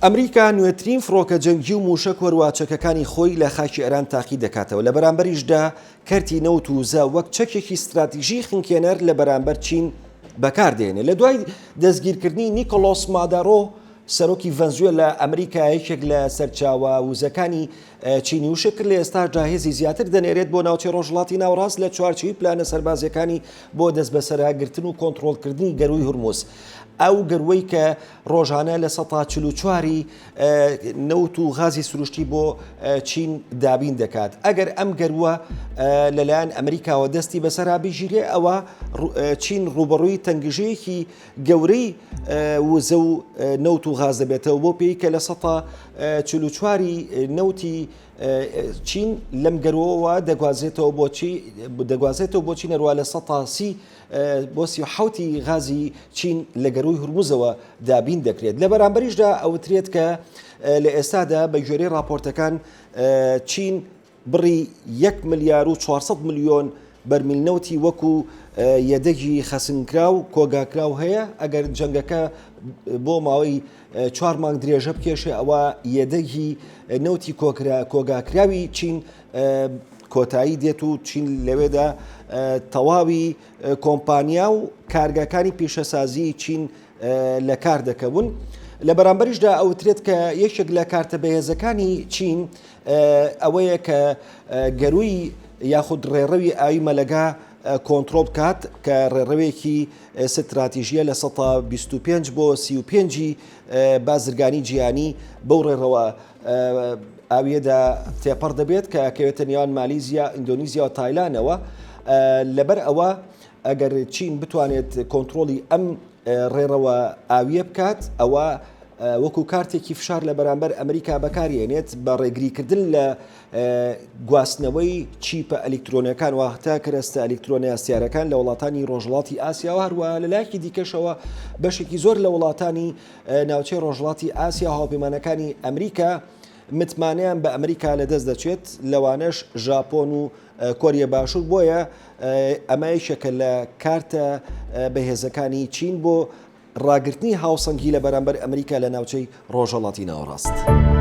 ئەمریکا نوێترین فڕۆکە جەنگی و موشک وەرواچەکەکانی خۆی لە خاکی ئێران تاقی دەکاتەوە لە بەرامبەریشدا کەرتی نەوت و زە وەک چەکێکی استراتیژی خنکێنەر لە بەرامبەر چین بەکاردێنێ. لە دوای دەستگیرکردنی نیکۆلۆس مادارۆ سەرۆکی ڤەنزوێلا ئەمریکا یەکێک لە سەرچاوە وزەکانی چینی وشک کرد لە ئێستادا هێزی زیاتر دەنێرێت بۆ ناوچەی ڕۆژهەڵاتی ناوەڕاست لە چوارچووی پلانە سەربازیەکانی بۆ دەست بەسەرگرتن و کۆنتڕۆڵکردنی گەروی هورموز. ئەو گەروەی کە ڕۆژانە لە ١٤٤ نەوت و غازی سروشتی بۆ چین دابین دەکات. ئەگەر ئەم گەروە لەلایەن ئەمریکاوە دەستی بەسەرا بژیرێ ئەوە چین ڕوبەڕووی تەنگژەیەکی گەورەی وزە و نەوت و غاز دەبێتەوە بۆ پێی کە لە ١٤ نەوتی چین لەم گەروەوە دەگوازێتەوە بۆ چین هەروە لە ١30 بۆ 37 غازی چین لە گەروی هورموزەوە دابین دەکرێت. لە بەرامبەریشدا ئەوترێت کە لە ئێستادا بە گوێرەی راپۆرتەکان چین بڕی 1 ملیار و 400 ملیۆن بەرمیل نەوتی وەکو یەدەگی خەسنکراو کۆگاکراو هەیە. ئەگەر جەنگەکە بۆ ماوەی 4 مانگ درێژە بکێشێ ئەوە یەدەگی نەوتی کۆگاکراوی چین کۆتایی دێت و چین لەوێدا تەواوی کۆمپانیا و کارگەکانی پیشەسازی چین لە کار دەکەون. لە بەرامبەریشدا ئەوترێت کە یەکێک لە کارتە بەهێزەکانی چین ئەوەیە کە گەروی یاخود ڕێڕەوی ئاوی مەلەگا کۆنتڕۆڵ بکات کە ڕێڕەوێکی ستراتیژیە لە 125 بۆ 35 بازرگانی جیهانی بەو ڕێڕەوە ئاویەدا تێپەڕ دەبێت کە کەوێتە نێوان مالیزیا، ئیندۆنیزیا و تایلانەوە. لەبەر ئەوە ئەگەر چین بتوانێت کۆنتڕۆڵی ئەم ڕێڕەوە ئاویە بکات ئەوە وەکو کارتێکی فشار لە بەرامبەر ئەمریکا بەکارهێنێت بە ڕێگریکردن لە گواستنەوەی چیپە ئەلکترۆنیەکان واتە کەرەستە ئەلکترۆنیە سیارەکان لە وڵاتانی ڕۆژهەڵاتی ئاسیا و هەروە لەلایەکی دیکەشەوە بەشێکی زۆر لە وڵاتانی ناوچەی ڕۆژهەڵاتی ئاسیا هاوپەیمانەکانی ئەمریکا متمانیان بە ئەمریکا لەدەست دەچێت لەوانەش ژاپۆن و کۆریە باشوور. بۆیە ئەمە یەکێکە لە کارتە بەهێزەکانی چین بۆ ڕاگررتنی هاوسەنگی لە بەرامبەر ئەمریکا لە ناوچەی ڕۆژهەڵاتی ناوەڕاست.